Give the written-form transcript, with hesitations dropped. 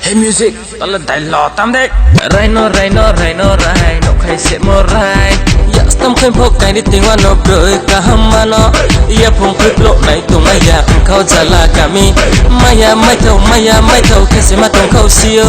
Hey music, tao lên đại lò tam đấy. Rai no no khai sẽ mô rai. Ya tâm khơi phô cái đi tiếng hoa nộp rồi cả hâm mà nó. Ya phong khơi lộ này tụng ai ya khao trả là cả mi. Maya mai thầu khai sẽ mà tụng khâu siêu.